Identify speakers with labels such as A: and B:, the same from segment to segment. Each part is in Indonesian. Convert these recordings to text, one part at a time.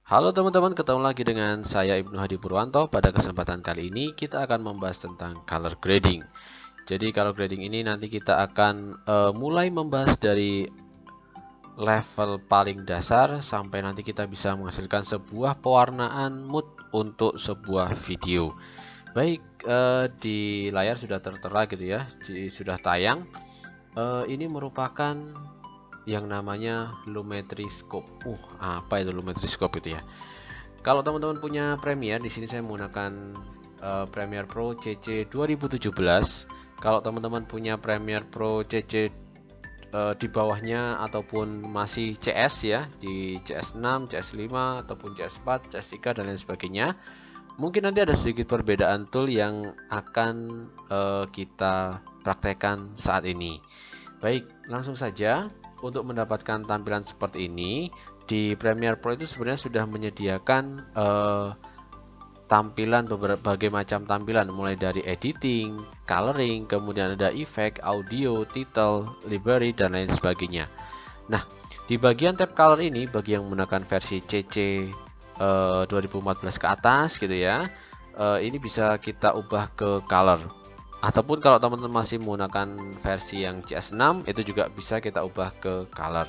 A: Halo teman-teman, ketemu lagi dengan saya Ibnu Hadi Purwanto. Pada kesempatan kali ini kita akan membahas tentang color grading. Jadi color grading ini nanti kita akan mulai membahas dari level paling dasar sampai nanti kita bisa menghasilkan sebuah pewarnaan mood untuk sebuah video. Baik, di layar sudah tertera gitu ya, sudah tayang. Ini merupakan yang namanya lumetri scope. Apa itu lumetri scope itu ya? Kalau teman-teman punya Premiere, di sini saya menggunakan Premiere Pro CC 2017. Kalau teman-teman punya Premiere Pro CC di bawahnya ataupun masih CS ya, di CS6, CS5 ataupun CS4, CS3 dan lain sebagainya, mungkin nanti ada sedikit perbedaan tool yang akan kita praktekkan saat ini. Baik, langsung saja. Untuk mendapatkan tampilan seperti ini, di Premiere Pro itu sebenarnya sudah menyediakan tampilan berbagai macam tampilan, mulai dari editing, coloring, kemudian ada efek, audio, title, library, dan lain sebagainya. Nah, di bagian tab color ini, bagi yang menggunakan versi CC 2014 ke atas gitu ya, ini bisa kita ubah ke color. Ataupun kalau teman-teman masih menggunakan versi yang CS6, itu juga bisa kita ubah ke color.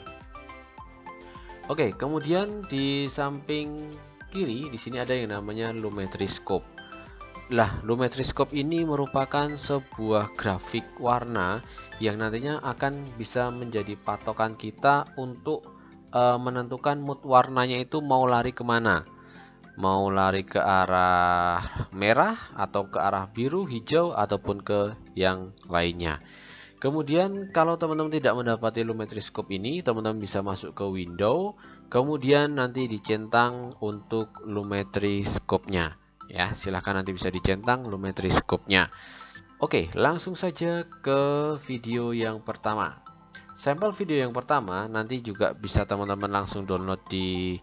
A: Oke, kemudian di samping kiri di sini ada yang namanya lumetri scope. Lah, lumetri scope ini merupakan sebuah grafik warna yang nantinya akan bisa menjadi patokan kita untuk menentukan mood warnanya itu mau lari kemana. Mau lari ke arah merah atau ke arah biru, hijau, ataupun ke yang lainnya. Kemudian kalau teman-teman tidak mendapati lumetri scope ini, teman-teman bisa masuk ke window, kemudian nanti dicentang untuk lumetri scope-nya. Ya, silahkan nanti bisa dicentang lumetri scope-nya. Oke, langsung saja ke video yang pertama. Sampel video yang pertama nanti juga bisa teman-teman langsung download di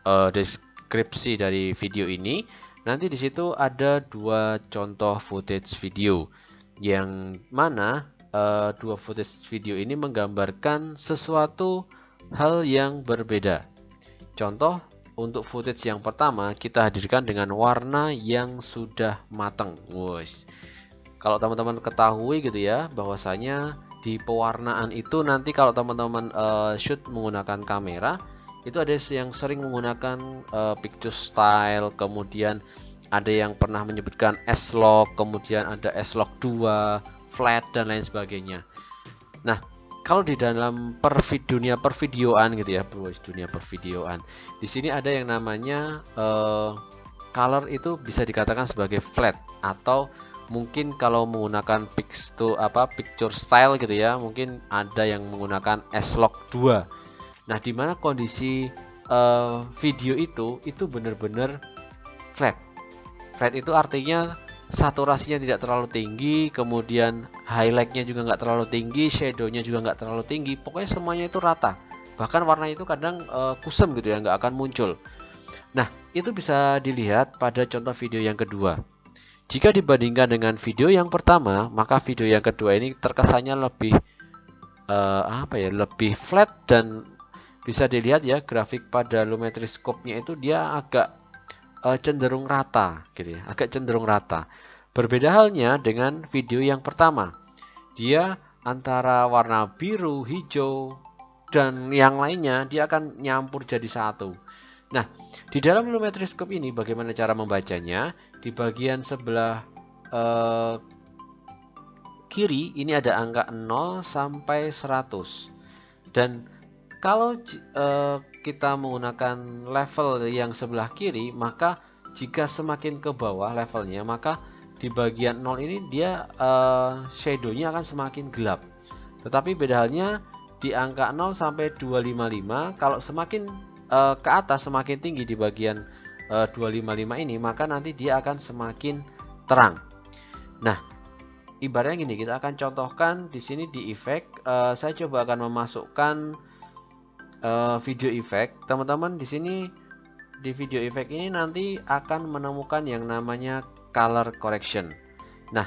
A: deskripsi dari video ini. Nanti di situ ada dua contoh footage video yang mana dua footage video ini menggambarkan sesuatu hal yang berbeda. Contoh untuk footage yang pertama kita hadirkan dengan warna yang sudah matang. Kalau teman-teman ketahui gitu ya, bahwasanya di pewarnaan itu nanti kalau teman-teman shoot menggunakan kamera, itu ada yang sering menggunakan picture style, kemudian ada yang pernah menyebutkan S-Log, kemudian ada S-Log 2, flat dan lain sebagainya. Nah, kalau di dalam dunia pervideoan gitu ya, dunia pervideoan, di sini ada yang namanya color itu bisa dikatakan sebagai flat, atau mungkin kalau menggunakan picture style gitu ya, mungkin ada yang menggunakan S-Log 2. Nah, dimana kondisi video itu benar-benar flat. Flat itu artinya saturasinya tidak terlalu tinggi, kemudian highlightnya juga nggak terlalu tinggi, shadownya juga nggak terlalu tinggi, pokoknya semuanya itu rata. Bahkan warna itu kadang kusam gitu ya, nggak akan muncul. Nah, itu bisa dilihat pada contoh video yang kedua. Jika dibandingkan dengan video yang pertama, maka video yang kedua ini terkesannya lebih lebih flat, dan bisa dilihat ya, grafik pada lumetri scope-nya itu dia agak cenderung rata gitu ya, agak cenderung rata. Berbeda halnya dengan video yang pertama. Dia antara warna biru, hijau, dan yang lainnya dia akan nyampur jadi satu. Nah, di dalam lumetri scope ini bagaimana cara membacanya? Di bagian sebelah kiri ini ada angka 0 sampai 100. Dan kalau kita menggunakan level yang sebelah kiri, maka jika semakin ke bawah levelnya, maka di bagian 0 ini dia shadownya akan semakin gelap. Tetapi beda halnya di angka 0 sampai 255, kalau semakin ke atas, semakin tinggi di bagian 255 ini, maka nanti dia akan semakin terang. Nah, ibaratnya gini, kita akan contohkan di sini di efek. Saya coba akan memasukkan video efek. Teman-teman di sini di video efek ini nanti akan menemukan yang namanya color correction. Nah,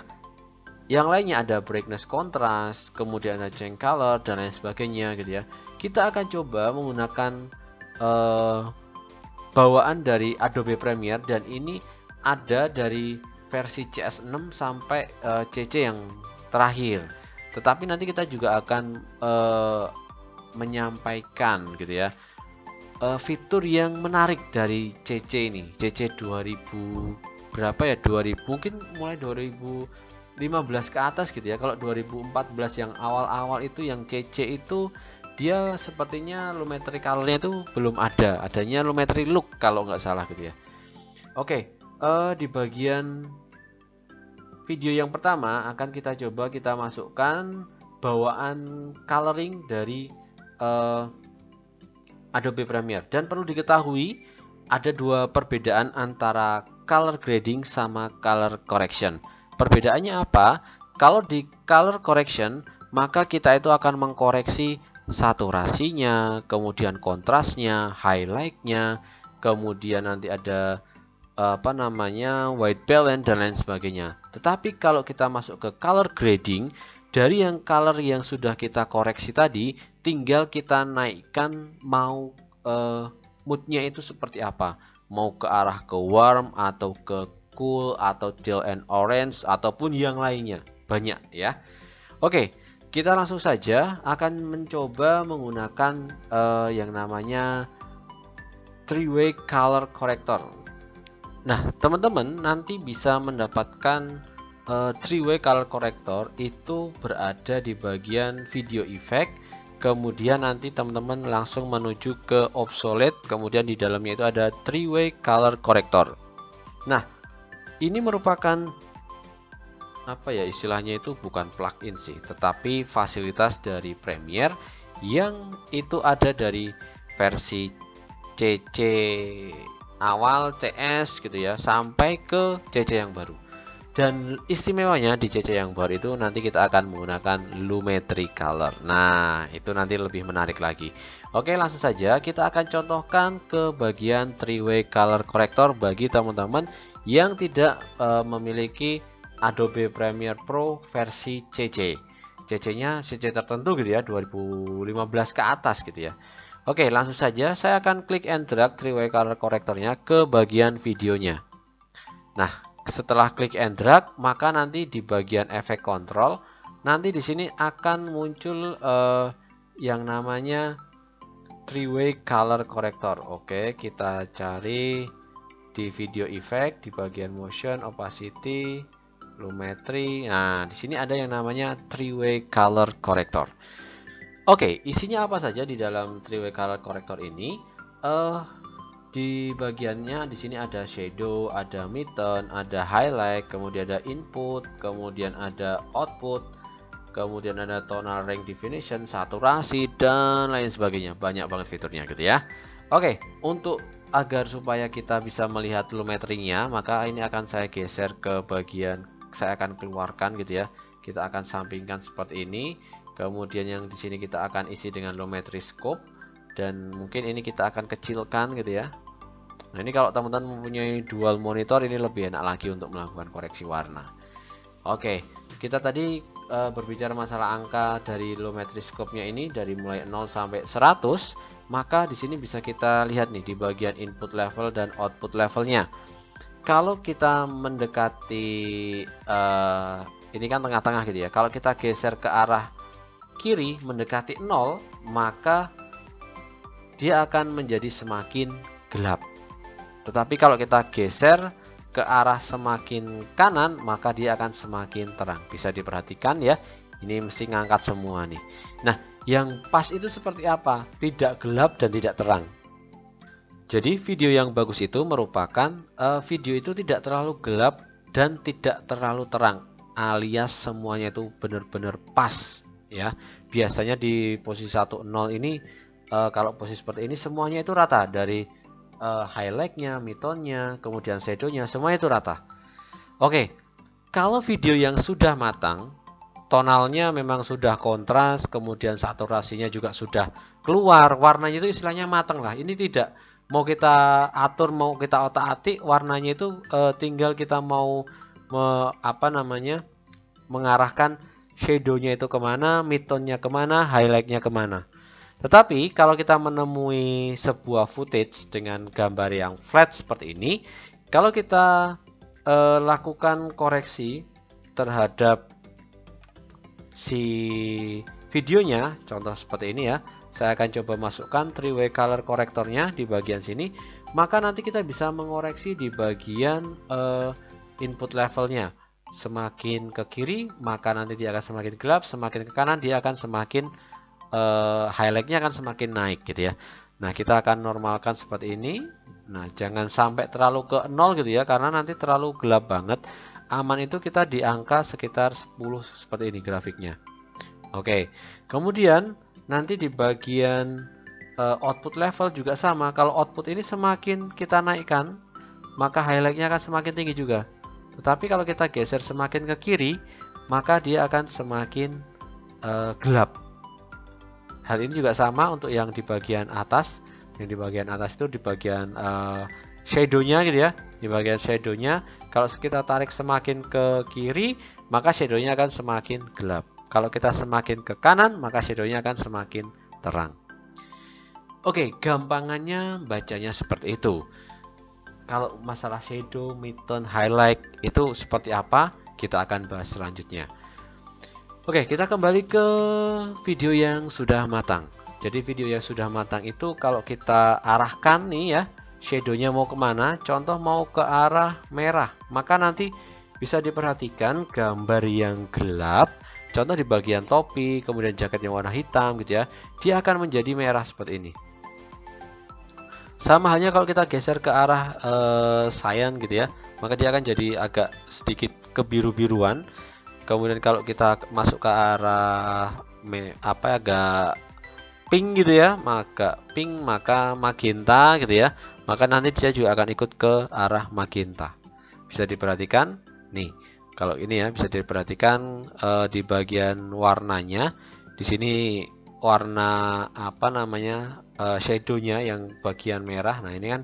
A: yang lainnya ada brightness contrast, kemudian ada change color dan lain sebagainya gitu ya. Kita akan coba menggunakan bawaan dari Adobe Premiere, dan ini ada dari versi CS6 sampai CC yang terakhir. Tetapi nanti kita juga akan menyampaikan gitu ya fitur yang menarik dari CC ini. CC 2000 berapa ya, 2000 mungkin mulai 2015 ke atas gitu ya. Kalau 2014 yang awal-awal itu yang CC itu dia sepertinya Lumetri colornya itu belum ada, adanya Lumetri look kalau nggak salah gitu ya. Oke, di bagian video yang pertama akan kita coba kita masukkan bawaan coloring dari Adobe Premiere. Dan perlu diketahui ada dua perbedaan antara color grading sama color correction. Perbedaannya apa? Kalau di color correction maka kita itu akan mengkoreksi saturasinya, kemudian kontrasnya, highlightnya, kemudian nanti ada white balance dan lain sebagainya. Tetapi kalau kita masuk ke color grading, dari yang color yang sudah kita koreksi tadi, tinggal kita naikkan mau moodnya itu seperti apa, mau ke arah ke warm atau ke cool atau dull and orange ataupun yang lainnya, banyak ya. Oke, kita langsung saja akan mencoba menggunakan yang namanya three-way color corrector. Nah, teman-teman nanti bisa mendapatkan three-way color corrector itu berada di bagian video effect. Kemudian nanti teman-teman langsung menuju ke obsolete, kemudian di dalamnya itu ada three-way color corrector. Nah, ini merupakan apa ya istilahnya, itu bukan plugin sih, tetapi fasilitas dari Premiere yang itu ada dari versi CC awal, CS gitu ya, sampai ke CC yang baru. Dan istimewanya di CC yang baru itu nanti kita akan menggunakan Lumetri Color. Nah, itu nanti lebih menarik lagi. Oke, langsung saja kita akan contohkan ke bagian three-way color corrector bagi teman-teman yang tidak memiliki Adobe Premiere Pro versi CC. CC-nya CC tertentu gitu ya, 2015 ke atas gitu ya. Oke, langsung saja saya akan klik and drag three-way color correctornya ke bagian videonya. Nah, setelah klik and drag, maka nanti di bagian efek kontrol, nanti di sini akan muncul yang namanya three-way color corrector. Oke, kita cari di video effect, di bagian motion, opacity, lumetri. Nah, di sini ada yang namanya three-way color corrector. Oke, isinya apa saja di dalam three-way color corrector ini? Di bagiannya di sini ada shadow, ada midtone, ada highlight, kemudian ada input, kemudian ada output, kemudian ada tonal range definition, saturasi, dan lain sebagainya. Banyak banget fiturnya gitu ya. Oke, untuk agar supaya kita bisa melihat lumetrinya, maka ini akan saya geser ke bagian, saya akan keluarkan gitu ya. Kita akan sampingkan seperti ini. Kemudian yang di sini kita akan isi dengan lumetri scope, dan mungkin ini kita akan kecilkan gitu ya. Nah, ini kalau teman-teman mempunyai dual monitor ini lebih enak lagi untuk melakukan koreksi warna. Oke, kita tadi berbicara masalah angka dari lumetri scope-nya ini dari mulai 0 sampai 100, maka di sini bisa kita lihat nih di bagian input level dan output levelnya. Kalau kita mendekati ini kan tengah-tengah gitu ya. Kalau kita geser ke arah kiri mendekati 0, maka dia akan menjadi semakin gelap. Tetapi kalau kita geser ke arah semakin kanan, maka dia akan semakin terang. Bisa diperhatikan ya, ini mesti ngangkat semua nih. Nah, yang pas itu seperti apa? Tidak gelap dan tidak terang. Jadi video yang bagus itu merupakan video itu tidak terlalu gelap dan tidak terlalu terang, alias semuanya itu benar-benar pas ya. Biasanya di posisi 1.0 ini kalau posisi seperti ini semuanya itu rata, dari highlightnya, midtone-nya, kemudian shadow-nya, semuanya itu rata. Oke, kalau video yang sudah matang, tonalnya memang sudah kontras, kemudian saturasinya juga sudah keluar, warnanya itu istilahnya matang lah. Ini tidak mau kita atur, mau kita otak-atik, warnanya itu tinggal kita mau mengarahkan shadow-nya itu kemana, midtone-nya kemana, highlight-nya kemana. Tetapi kalau kita menemui sebuah footage dengan gambar yang flat seperti ini, kalau kita lakukan koreksi terhadap si videonya, contoh seperti ini ya, saya akan coba masukkan 3-way color correctornya di bagian sini, maka nanti kita bisa mengoreksi di bagian input levelnya. Semakin ke kiri maka nanti dia akan semakin gelap, semakin ke kanan dia akan semakin highlightnya akan semakin naik gitu ya. Nah, kita akan normalkan seperti ini. Nah, jangan sampai terlalu ke 0 gitu ya, karena nanti terlalu gelap banget. Aman itu kita di angka sekitar 10 seperti ini grafiknya. Oke, kemudian nanti di bagian output level juga sama. Kalau output ini semakin kita naikkan, maka highlightnya akan semakin tinggi juga. Tetapi kalau kita geser semakin ke kiri, maka dia akan semakin gelap. Hal ini juga sama untuk yang di bagian atas. Yang di bagian atas itu di bagian shadow-nya gitu ya. Di bagian shadow-nya, kalau kita tarik semakin ke kiri, maka shadow-nya akan semakin gelap. Kalau kita semakin ke kanan, maka shadow-nya akan semakin terang. Oke, gampangannya bacanya seperti itu. Kalau masalah shadow, midtone, highlight itu seperti apa, kita akan bahas selanjutnya. Oke, kita kembali ke video yang sudah matang. Jadi video yang sudah matang itu kalau kita arahkan nih ya, shadow-nya mau kemana, contoh mau ke arah merah, maka nanti bisa diperhatikan gambar yang gelap, contoh di bagian topi, kemudian jaketnya warna hitam gitu ya, dia akan menjadi merah seperti ini. Sama halnya kalau kita geser ke arah cyan gitu ya, maka dia akan jadi agak sedikit kebiru-biruan. Kemudian kalau kita masuk ke arah agak pink gitu ya, maka pink, maka magenta gitu ya, maka nanti dia juga akan ikut ke arah magenta. Bisa diperhatikan nih, kalau ini ya bisa diperhatikan di bagian warnanya. Di sini warna shadow-nya yang bagian merah. Nah, ini kan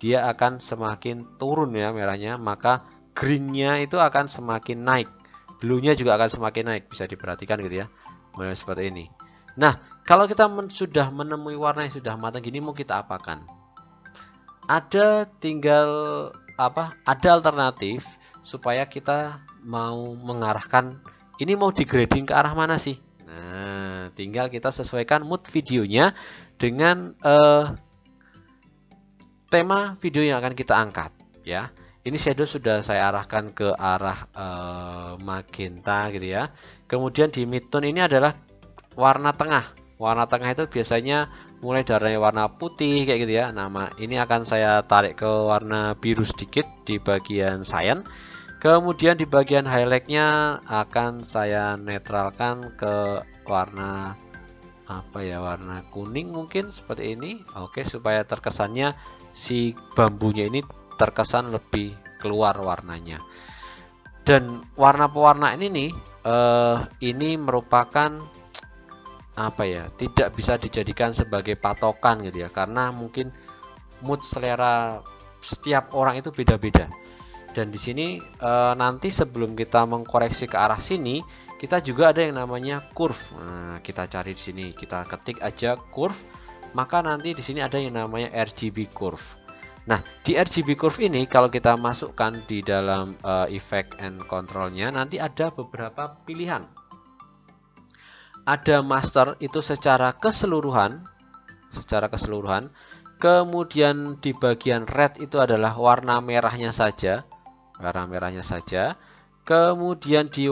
A: dia akan semakin turun ya merahnya, maka green-nya itu akan semakin naik. Blue-nya juga akan semakin naik, bisa diperhatikan gitu ya. Mulai seperti ini. Nah, kalau kita sudah menemui warna yang sudah matang gini, mau kita apakan? Ada alternatif supaya kita mau mengarahkan ini mau di-grading ke arah mana sih? Nah, tinggal kita sesuaikan mood videonya dengan tema video yang akan kita angkat ya. Ini shadow sudah saya arahkan ke arah magenta gitu ya. Kemudian di midtone ini adalah warna tengah. Warna tengah itu biasanya mulai dari warna putih kayak gitu ya. Nah, ini akan saya tarik ke warna biru sedikit di bagian cyan. Kemudian di bagian highlightnya akan saya netralkan ke warna warna kuning mungkin seperti ini. Oke, supaya terkesannya si bambunya ini terkesan lebih keluar warnanya. Dan warna pewarna ini nih ini merupakan tidak bisa dijadikan sebagai patokan gitu ya, karena mungkin mood selera setiap orang itu beda-beda. Dan di sini nanti sebelum kita mengkoreksi ke arah sini, kita juga ada yang namanya curve. Nah, kita cari di sini, kita ketik aja curve, maka nanti di sini ada yang namanya RGB curve. Nah, di RGB curve ini kalau kita masukkan di dalam effect and controlnya, nanti ada beberapa pilihan. Ada master itu secara keseluruhan, kemudian di bagian red itu adalah warna merahnya saja, kemudian di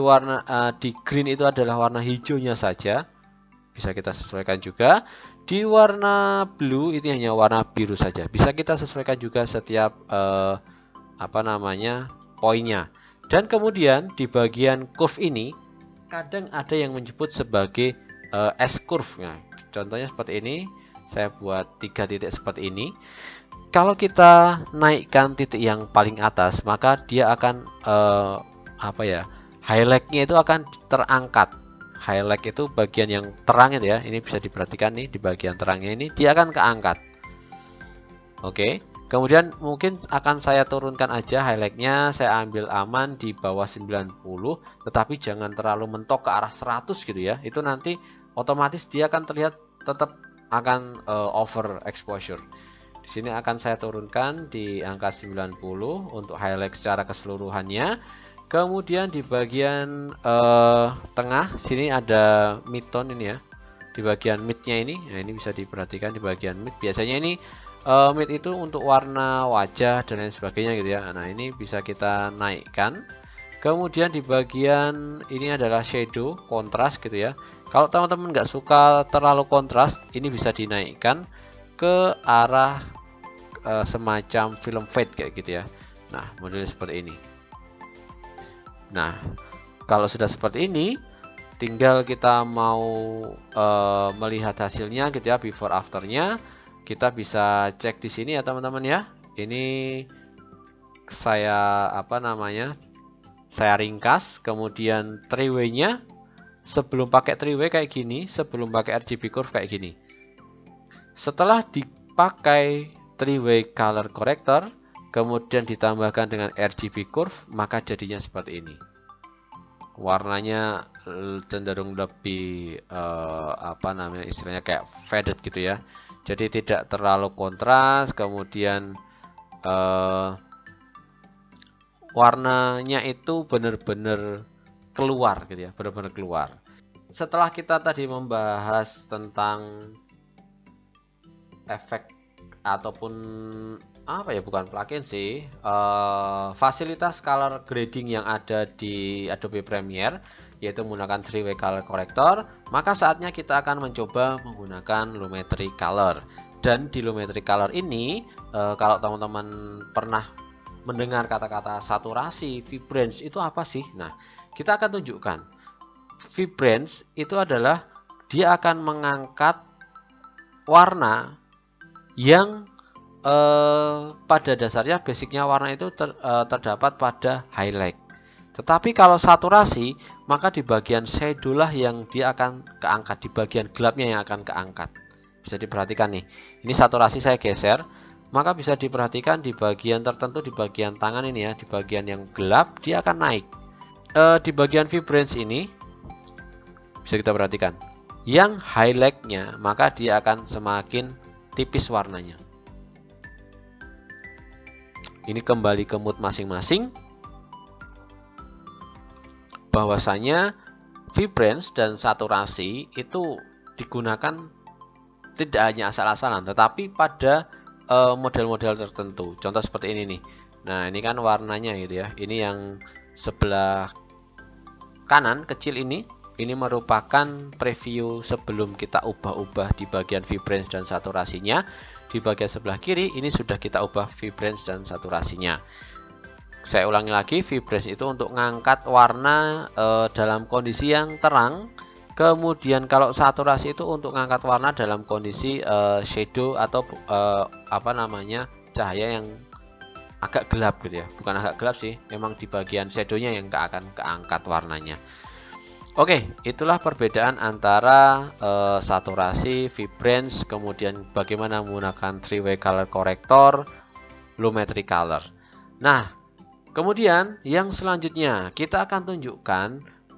A: di green itu adalah warna hijaunya saja, bisa kita sesuaikan juga. Di warna blue itu hanya warna biru saja, bisa kita sesuaikan juga setiap poinnya. Dan kemudian di bagian curve ini kadang ada yang menyebut sebagai S-curve. Nah, contohnya seperti ini, saya buat 3 titik seperti ini. Kalau kita naikkan titik yang paling atas, maka dia akan highlight-nya itu akan terangkat. Highlight itu bagian yang terang itu ya. Ini bisa diperhatikan nih, di bagian terangnya ini dia akan keangkat. Oke. Kemudian mungkin akan saya turunkan aja highlight-nya, saya ambil aman di bawah 90, tetapi jangan terlalu mentok ke arah 100 gitu ya. Itu nanti otomatis dia akan terlihat tetap akan over exposure. Di sini akan saya turunkan di angka 90 untuk highlight secara keseluruhannya. Kemudian di bagian tengah sini ada midtone ini ya. Di bagian midnya ini, nah ini bisa diperhatikan di bagian mid. Biasanya ini mid itu untuk warna wajah dan lain sebagainya gitu ya. Nah ini bisa kita naikkan. Kemudian di bagian ini adalah shadow, kontras gitu ya. Kalau teman-teman nggak suka terlalu kontras, ini bisa dinaikkan ke arah semacam film fade kayak gitu ya. Nah modelnya seperti ini. Nah kalau sudah seperti ini, tinggal kita mau melihat hasilnya gitu ya, before afternya. Kita bisa cek di sini ya teman-teman ya. Ini saya saya ringkas, kemudian 3W-nya sebelum pakai 3W kayak gini, sebelum pakai RGB curve kayak gini. Setelah dipakai 3W color corrector, kemudian ditambahkan dengan RGB curve, maka jadinya seperti ini. Warnanya cenderung lebih istilahnya kayak faded gitu ya. Jadi tidak terlalu kontras, kemudian warnanya itu benar-benar keluar gitu ya, benar-benar keluar. Setelah kita tadi membahas tentang efek ataupun bukan plugin sih, fasilitas color grading yang ada di Adobe Premiere, yaitu menggunakan 3W color corrector, maka saatnya kita akan mencoba menggunakan Lumetri Color. Dan di Lumetri Color ini, kalau teman-teman pernah mendengar kata-kata saturasi, vibrance itu apa sih? Nah, kita akan tunjukkan. Vibrance itu adalah dia akan mengangkat warna yang pada dasarnya basicnya warna itu terdapat pada highlight. Tetapi kalau saturasi, maka di bagian shadow lah yang dia akan keangkat, di bagian gelapnya yang akan keangkat. Bisa diperhatikan nih, ini saturasi saya geser, maka bisa diperhatikan di bagian tertentu, di bagian tangan ini ya, di bagian yang gelap dia akan naik. Di bagian vibrance ini bisa kita perhatikan, yang highlightnya maka dia akan semakin tipis warnanya. Ini kembali ke mood masing-masing. Bahwasanya vibrance dan saturasi itu digunakan tidak hanya asal-asalan, tetapi pada model-model tertentu. Contoh seperti ini nih. Nah, ini kan warnanya gitu ya. Ini yang sebelah kanan kecil ini merupakan preview sebelum kita ubah-ubah di bagian vibrance dan saturasinya. Di bagian sebelah kiri ini sudah kita ubah vibrance dan saturasinya. Saya ulangi lagi, vibrance itu untuk ngangkat warna dalam kondisi yang terang. Kemudian kalau saturasi itu untuk ngangkat warna dalam kondisi shadow atau cahaya yang agak gelap gitu ya. Bukan agak gelap sih, memang di bagian shadownya yang akan keangkat warnanya. Oke, itulah perbedaan antara saturasi, vibrance, kemudian bagaimana menggunakan 3W color corrector, Lumetri Color. Nah, kemudian yang selanjutnya kita akan tunjukkan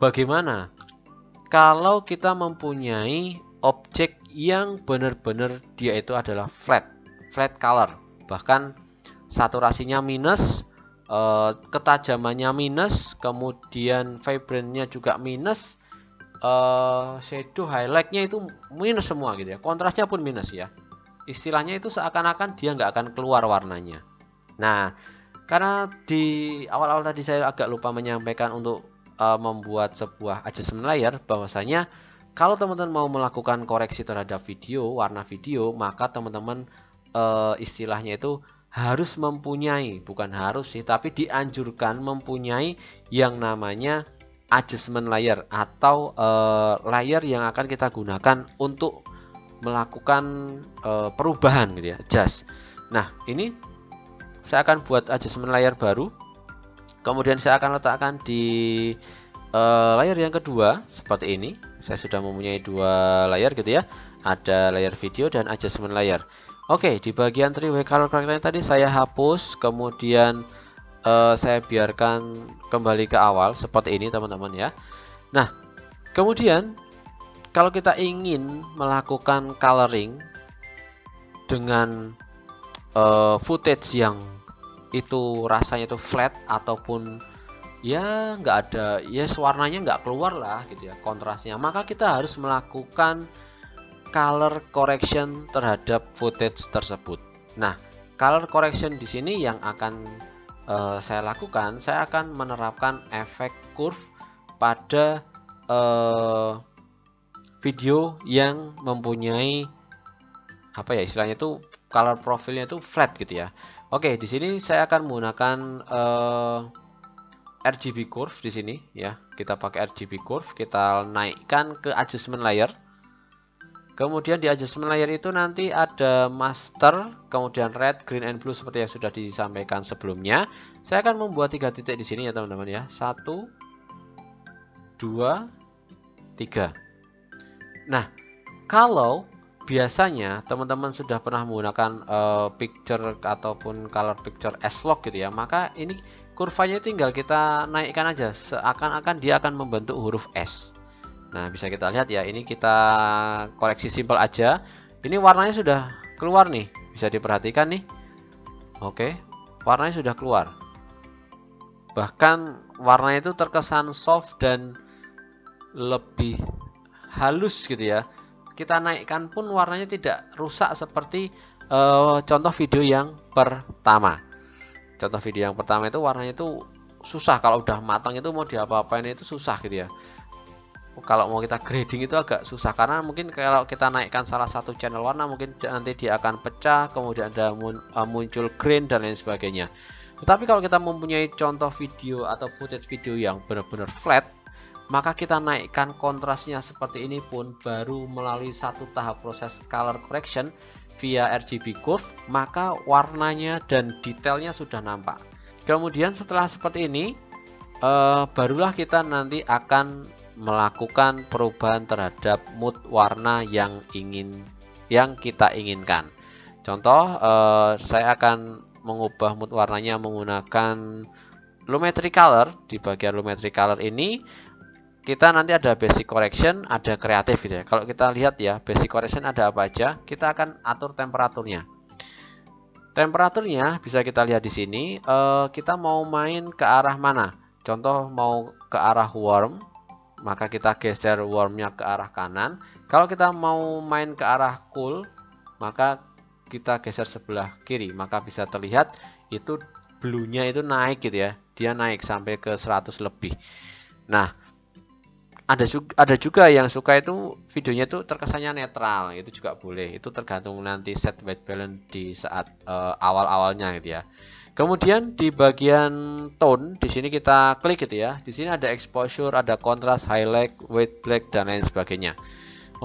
A: bagaimana kalau kita mempunyai objek yang benar-benar dia itu adalah flat color, bahkan saturasinya minus, ketajamannya minus, kemudian vibrance-nya juga minus, shadow highlight-nya itu minus semua gitu ya, kontrasnya pun minus ya. Istilahnya itu seakan-akan dia nggak akan keluar warnanya. Nah, karena di awal-awal tadi saya agak lupa menyampaikan untuk membuat sebuah adjustment layer, bahwasanya kalau teman-teman mau melakukan koreksi terhadap video, warna video, maka teman-teman istilahnya itu harus mempunyai, bukan harus sih, tapi dianjurkan mempunyai yang namanya adjustment layer atau layer yang akan kita gunakan untuk melakukan perubahan gitu ya, adjust. Nah, ini saya akan buat adjustment layer baru, kemudian saya akan letakkan di layer yang kedua seperti ini. Saya sudah mempunyai dua layer gitu ya, ada layer video dan adjustment layer. Oke, di bagian 3W color corrector tadi saya hapus, kemudian saya biarkan kembali ke awal seperti ini teman-teman ya. Nah, kemudian kalau kita ingin melakukan coloring dengan footage yang itu rasanya itu flat ataupun ya nggak ada, yes, warnanya nggak keluar lah gitu ya, kontrasnya, maka kita harus melakukan color correction terhadap footage tersebut. Nah, color correction di sini yang akan saya lakukan, saya akan menerapkan efek curve pada video yang mempunyai apa ya istilahnya itu color profilnya itu flat gitu ya. Oke, di sini saya akan menggunakan RGB curve di sini ya. Kita pakai RGB curve, kita naikkan ke adjustment layer. Kemudian di adjustment layer itu nanti ada master, kemudian red, green, and blue seperti yang sudah disampaikan sebelumnya. Saya akan membuat 3 titik di sini ya teman-teman ya. 1 2 3. Nah, kalau biasanya teman-teman sudah pernah menggunakan picture ataupun color picture S-Log gitu ya, maka ini kurvanya tinggal kita naikkan aja, seakan-akan dia akan membentuk huruf S. Nah, bisa kita lihat ya, ini kita koreksi simpel aja. Ini warnanya sudah keluar nih, bisa diperhatikan nih. Oke, warnanya sudah keluar. Bahkan warnanya itu terkesan soft dan lebih halus gitu ya. Kita naikkan pun warnanya tidak rusak seperti contoh video yang pertama. Contoh video yang pertama itu warnanya itu susah, kalau udah matang itu mau diapa-apain itu susah gitu ya. Kalau mau kita grading itu agak susah, karena mungkin kalau kita naikkan salah satu channel warna mungkin nanti dia akan pecah, kemudian ada muncul grain dan lain sebagainya. Tetapi kalau kita mempunyai contoh video atau footage video yang benar-benar flat, maka kita naikkan kontrasnya seperti ini pun baru melalui satu tahap proses color correction via RGB curve, maka warnanya dan detailnya sudah nampak. Kemudian setelah seperti ini barulah kita nanti akan melakukan perubahan terhadap mood warna yang kita inginkan. Contoh, saya akan mengubah mood warnanya menggunakan lumetri color. Di bagian lumetri color ini kita nanti ada basic correction, ada kreatif gitu ya. Kalau kita lihat ya, basic correction ada apa aja, kita akan atur temperaturnya. Temperaturnya bisa kita lihat di sini. Kita mau main ke arah mana? Contoh mau ke arah warm, maka kita geser warmnya ke arah kanan. Kalau kita mau main ke arah cool, maka kita geser sebelah kiri. Maka bisa terlihat itu blue-nya itu naik gitu ya. Dia naik sampai ke 100 lebih. Nah, ada juga yang suka itu videonya itu terkesannya netral, itu juga boleh. Itu tergantung nanti set white balance di saat awal-awalnya gitu ya. Kemudian di bagian tone di sini kita klik gitu ya. Di sini ada exposure, ada contrast, highlight, white, black dan lain sebagainya.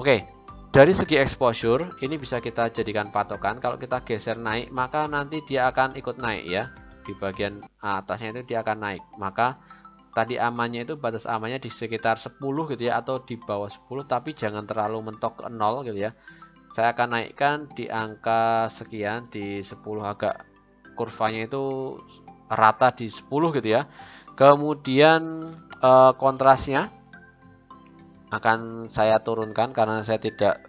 A: Oke, dari segi exposure ini bisa kita jadikan patokan. Kalau kita geser naik, maka nanti dia akan ikut naik ya. Di bagian atasnya itu dia akan naik. Maka tadi amannya itu batas amannya di sekitar 10 gitu ya, atau di bawah 10, tapi jangan terlalu mentok ke 0 gitu ya. Saya akan naikkan di angka sekian, di 10, agak kurvanya itu rata di 10 gitu ya. Kemudian kontrasnya akan saya turunkan karena saya tidak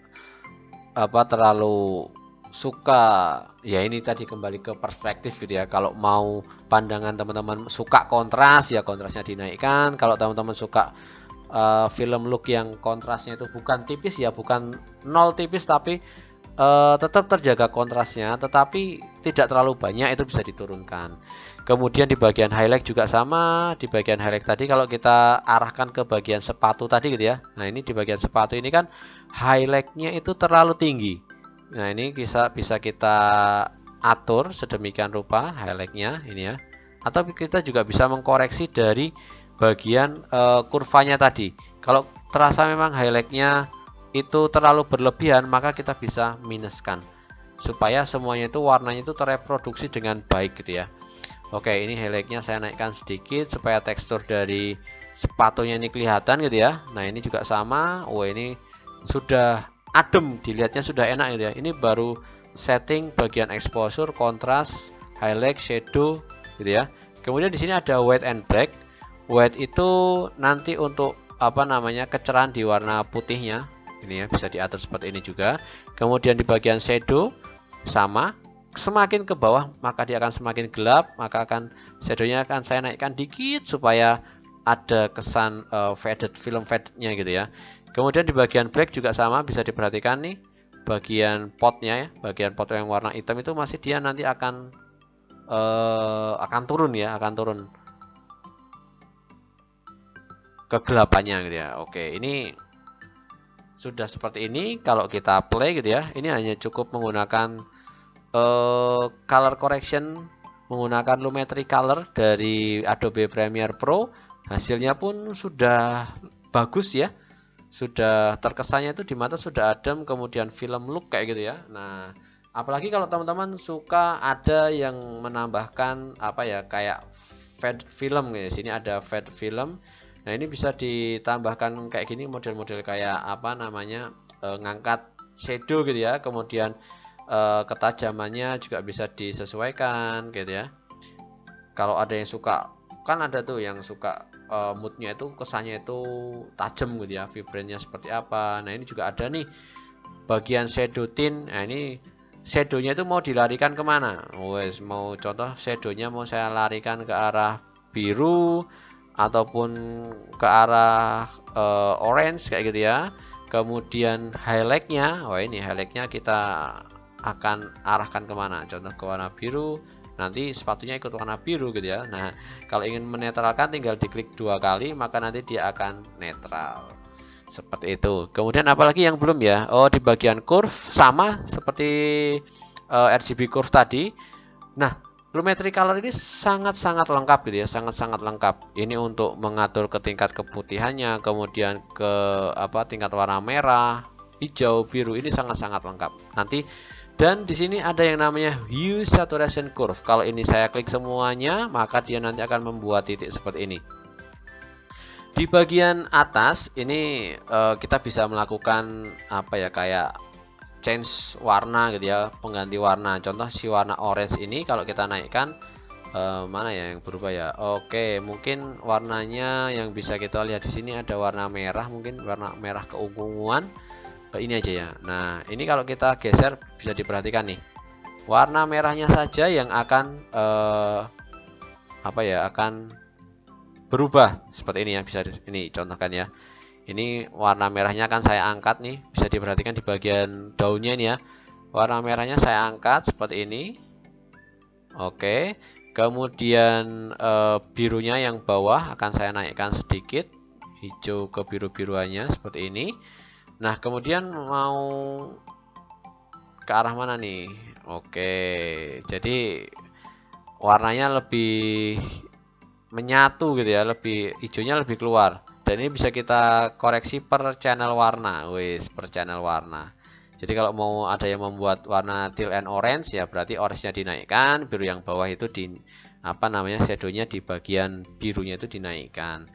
A: terlalu suka ya, ini tadi kembali ke perspektif gitu ya. Kalau mau pandangan teman-teman suka kontras ya kontrasnya dinaikkan. Kalau teman-teman suka film look yang kontrasnya itu bukan tipis ya, bukan 0 tipis tapi tetap terjaga kontrasnya tetapi tidak terlalu banyak, itu bisa diturunkan. Kemudian di bagian highlight juga sama. Di bagian highlight tadi kalau kita arahkan ke bagian sepatu tadi gitu ya. Nah, ini di bagian sepatu ini kan highlightnya itu terlalu tinggi. Nah, ini bisa kita atur sedemikian rupa highlightnya ini ya. Atau kita juga bisa mengkoreksi dari bagian kurvanya tadi. Kalau terasa memang highlightnya itu terlalu berlebihan, maka kita bisa minuskan supaya semuanya itu warnanya itu tereproduksi dengan baik gitu ya. Oke, ini highlightnya saya naikkan sedikit supaya tekstur dari sepatunya ini kelihatan gitu ya. Nah, ini juga sama. Oh, ini sudah adem, dilihatnya sudah enak gitu ya. Ini baru setting bagian exposure, kontras, highlight, shadow gitu ya. Kemudian di sini ada white and black. White itu nanti untuk kecerahan di warna putihnya Ini ya, bisa diatur seperti ini juga. Kemudian di bagian shadow sama, semakin ke bawah maka dia akan semakin gelap, maka shadownya akan saya naikkan dikit supaya ada kesan film fadednya gitu ya. Kemudian di bagian black juga sama, bisa diperhatikan nih bagian potnya ya, bagian pot yang warna hitam itu masih dia nanti akan turun ya, akan turun kegelapannya gitu ya. Oke, ini sudah seperti ini. Kalau kita play gitu ya, ini hanya cukup menggunakan color correction menggunakan Lumetri Color dari Adobe Premiere Pro. Hasilnya pun sudah bagus ya, sudah terkesannya itu di mata sudah adem, kemudian film look kayak gitu ya. Nah, apalagi kalau teman-teman suka ada yang menambahkan apa ya, kayak fade film ya. Sini ada fade film. Nah, ini bisa ditambahkan kayak gini, model-model kayak apa namanya, ngangkat shadow gitu ya. Kemudian ketajamannya juga bisa disesuaikan gitu ya. Kalau ada yang suka, kan ada tuh yang suka moodnya itu kesannya itu tajam gitu ya, vibrantnya seperti apa. Nah, ini juga ada nih bagian shadow tint. Nah, ini shadownya itu mau dilarikan kemana? Wes, mau contoh shadownya mau saya larikan ke arah biru ataupun ke arah orange kayak gitu ya. Kemudian highlightnya, ini highlightnya kita akan arahkan kemana? Contoh ke warna biru, nanti sepatunya ikut warna biru gitu ya. Nah, kalau ingin menetralkan tinggal diklik 2 kali, maka nanti dia akan netral seperti itu. Kemudian apalagi yang belum ya? Oh, di bagian curve sama seperti RGB curve tadi. Nah, Lumetri Color ini sangat-sangat lengkap gitu ya, sangat-sangat lengkap. Ini untuk mengatur ke tingkat keputihannya, kemudian ke tingkat warna merah, hijau, biru, ini sangat-sangat lengkap. Nanti dan di sini ada yang namanya Hue Saturation Curve. Kalau ini saya klik semuanya, maka dia nanti akan membuat titik seperti ini. Di bagian atas ini kita bisa melakukan kayak change warna gitu ya, pengganti warna. Contoh si warna orange ini kalau kita naikkan, mana ya yang berubah ya? Oke, mungkin warnanya yang bisa kita lihat di sini ada warna merah, mungkin warna merah keunguan. Ini aja ya. Nah, ini kalau kita geser bisa diperhatikan nih, warna merahnya saja yang akan akan berubah seperti ini ya. Bisa ini contohkan ya. Ini warna merahnya akan saya angkat nih, bisa diperhatikan di bagian daunnya ini ya. Warna merahnya saya angkat seperti ini. Oke. Kemudian birunya yang bawah akan saya naikkan sedikit, hijau ke biru-biruannya seperti ini. Nah, kemudian mau ke arah mana nih? Oke. Jadi warnanya lebih menyatu gitu ya, lebih hijaunya lebih keluar. Dan ini bisa kita koreksi per channel warna, per channel warna. Jadi kalau mau ada yang membuat warna teal and orange ya, berarti orange-nya dinaikkan, biru yang bawah itu shadownya di bagian birunya itu dinaikkan.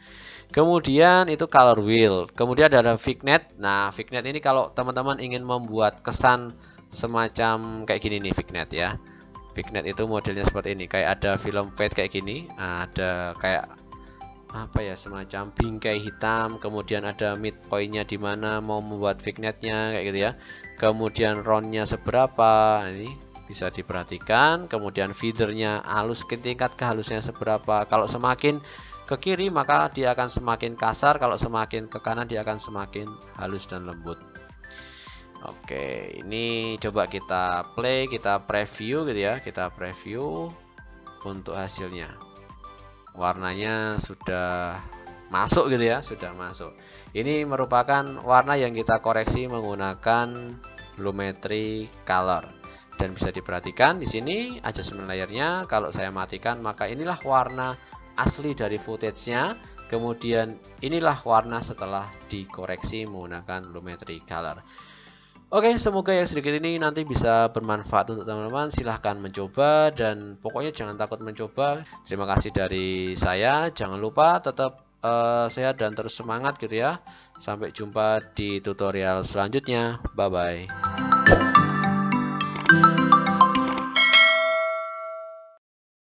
A: Kemudian itu color wheel. Kemudian ada vignette. Nah, vignette ini kalau teman-teman ingin membuat kesan semacam kayak gini nih vignette ya. Vignette itu modelnya seperti ini, kayak ada film fade kayak gini, ada kayak semacam bingkai hitam, kemudian ada midpointnya di mana mau membuat vignette-nya kayak gitu ya. Kemudian roundnya seberapa, ini bisa diperhatikan. Kemudian feathernya halus, tingkat kehalusannya seberapa. Kalau semakin ke kiri maka dia akan semakin kasar, kalau semakin ke kanan dia akan semakin halus dan lembut. Oke, ini coba kita play, kita preview gitu ya, kita preview untuk hasilnya. Warnanya sudah masuk gitu ya, sudah masuk. Ini merupakan warna yang kita koreksi menggunakan Lumetri Color. Dan bisa diperhatikan di sini adjustment layernya, kalau saya matikan maka inilah warna asli dari footage-nya. Kemudian inilah warna setelah dikoreksi menggunakan Lumetri Color. Oke, semoga yang sedikit ini nanti bisa bermanfaat untuk teman-teman. Silahkan mencoba dan pokoknya jangan takut mencoba. Terima kasih dari saya. Jangan lupa tetap sehat dan terus semangat gitu ya. Sampai jumpa di tutorial selanjutnya. Bye bye.